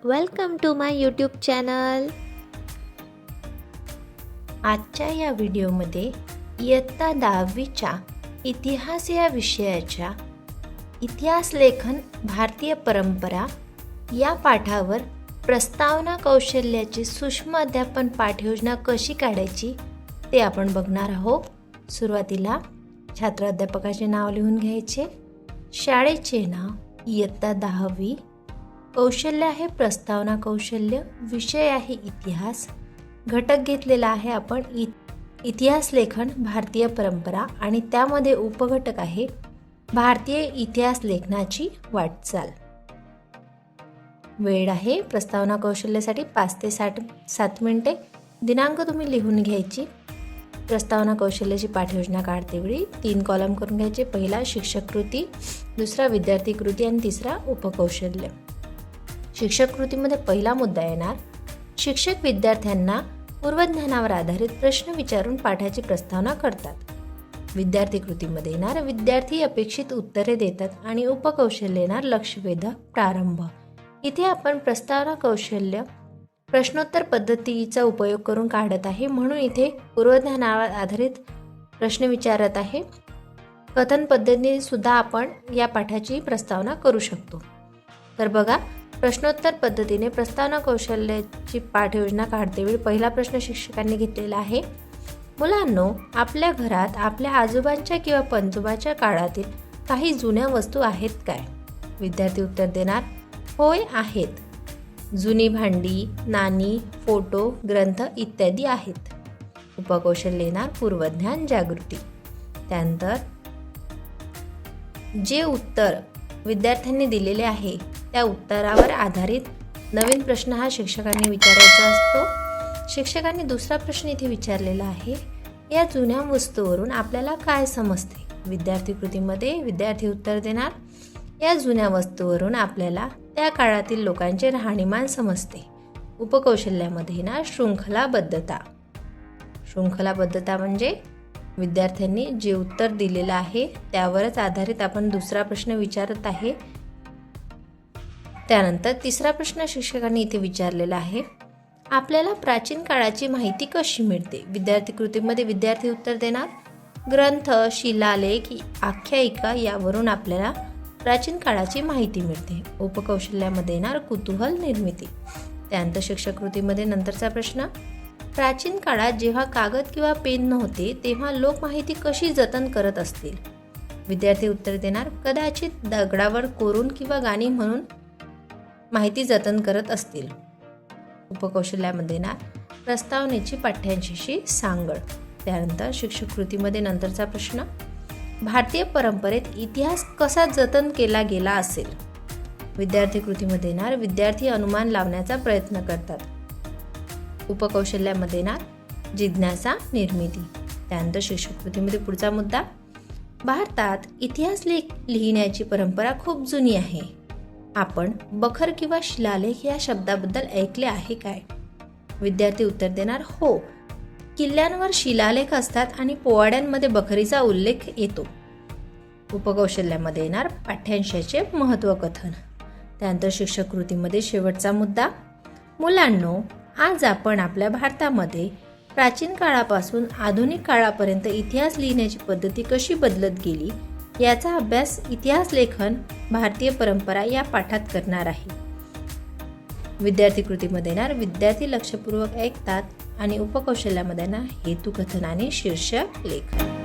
Welcome to my YouTube channel. आजच्या या व्हिडिओमध्ये इयत्ता 10वीच्या इतिहास या विषयाच्या इतिहास लेखन भारतीय परंपरा या पाठावर प्रस्तावना कौशल्याची सूक्ष्म अध्यापन पाठयोजना कशी काढायची ते आपण बघणार आहोत. सुरुवातीला छात्र अध्यापकाचे नाव लिहून घ्यायचे, शाळेचे नाव इयत्ता 10वी, कौशल्य आहे प्रस्तावना कौशल्य, विषय आहे इतिहास, घटक घेतलेला आहे आपण इतिहास लेखन भारतीय परंपरा आणि त्यामध्ये उपघटक आहे भारतीय इतिहास लेखनाची वाटचाल. वेळ आहे प्रस्तावना कौशल्यासाठी 5 ते 7 मिनिटे. दिनांक तुम्ही लिहून घ्यायची. प्रस्तावना कौशल्याची पाठयोजना काढते वेळी 3 कॉलम करून घ्यायचे. पहिला शिक्षक कृती, दुसरा विद्यार्थी कृती आणि तिसरा उपकौशल्य. शिक्षक कृतीमध्ये पहिला मुद्दा येणार, शिक्षक विद्यार्थ्यांना पूर्वज्ञानावर आधारित प्रश्न विचारून पाठाची प्रस्तावना करतात. विद्यार्थी कृतीमध्ये येणार, विद्यार्थी अपेक्षित उत्तरे देतात आणि उपकौशल्य येणार लक्षवेधक प्रारंभ. इथे आपण प्रस्तावना कौशल्य प्रश्नोत्तर पद्धतीचा उपयोग करून काढत आहे, म्हणून इथे पूर्वज्ञानावर आधारित प्रश्न विचारत आहे. कथन पद्धतीने सुद्धा आपण या पाठाची प्रस्तावना करू शकतो. तर बघा, प्रश्नोत्तर पद्धतीने प्रस्तावना कौशल्याची पाठयोजना काढतेवेळी पहिला प्रश्न शिक्षकांनी घेतलेला आहे, मुलांनो, आपल्या घरात आपल्या आजोबांच्या किंवा पणजोबाच्या काळातील काही जुन्या वस्तू आहेत काय? विद्यार्थी उत्तर देणार, होय आहेत. जुनी भांडी, नाणी, फोटो, ग्रंथ इत्यादी आहेत. उपकौशल्य येणार पूर्वज्ञान जागृती. त्यानंतर जे उत्तर विद्यार्थ्यांनी दिलेले आहे त्या उत्तरावर आधारित नवीन प्रश्न हा शिक्षकांनी विचारायचा असतो. शिक्षकांनी दुसरा प्रश्न इथे विचारलेला आहे, या जुन्या वस्तूवरून आपल्याला काय समजते? विद्यार्थी कृतीमध्ये विद्यार्थी उत्तर देणार, या जुन्या वस्तूवरून आपल्याला त्या काळातील लोकांचे राहणीमान समजते. उपकौशल्यामध्ये ना शृंखलाबद्धता. शृंखलाबद्धता म्हणजे विद्यार्थ्यांनी जे उत्तर दिलेलं आहे त्यावरच आधारित आपण दुसरा प्रश्न विचारत आहे. त्यानंतर तिसरा प्रश्न शिक्षकांनी इथे विचारलेला आहे, आपल्याला प्राचीन काळाची माहिती कशी मिळते? विद्यार्थी कृतीमध्ये विद्यार्थी उत्तर देणार, ग्रंथ, शिलालेख, आख्यायिका यावरून आपल्याला प्राचीन काळाची माहिती मिळते. उपकौशल्यामध्ये येणार कुतूहल निर्मिती. त्यानंतर शिक्षक कृतीमध्ये नंतरचा प्रश्न, प्राचीन काळात जेव्हा कागद किंवा पेन नव्हते तेव्हा लोक माहिती कशी जतन करत असतील? विद्यार्थी उत्तर देणार, कदाचित दगडावर कोरून किंवा गाणी म्हणून माहिती जतन करत असतील. उपकौशल्यामध्ये येणार प्रस्तावनेची पाठ्यांशी सांगड. त्यानंतर शिक्षक कृतीमध्ये नंतरचा प्रश्न, भारतीय परंपरेत इतिहास कसा जतन केला गेला असेल? विद्यार्थी कृतीमध्ये येणार विद्यार्थी अनुमान लावण्याचा प्रयत्न करतात. उपकौशल्यामध्ये येणार जिज्ञासा निर्मिती. त्यानंतर शिक्षक कृतीमध्ये पुढचा मुद्दा, भारतात इतिहास लिहिण्याची परंपरा खूप जुनी आहे. आपण बखर किंवा शिलालेख या शब्दाबद्दल ऐकले आहे काय? विद्यार्थी उत्तर देणार, हो, किल्ल्यांवर शिलालेख असतात आणि पोवाड्यांमध्ये बखरीचा उल्लेख येतो. उपकौशल्यामध्ये येणार पाठ्यांशाचे महत्त्व कथन. त्यानंतर शिक्षक कृतीमध्ये शेवटचा मुद्दा, मुलांनो, आज आपण आपल्या भारतामध्ये प्राचीन काळापासून आधुनिक काळापर्यंत इतिहास लिहिण्याची पद्धती कशी बदलत गेली याचा अभ्यास इतिहास लेखन भारतीय परंपरा या पाठात करणार आहे. विद्यार्थी कृतीमध्ये येणार विद्यार्थी लक्षपूर्वक ऐकतात आणि उपकौशल्यामध्ये ना हेतुकथन आणि शीर्षक लेखन.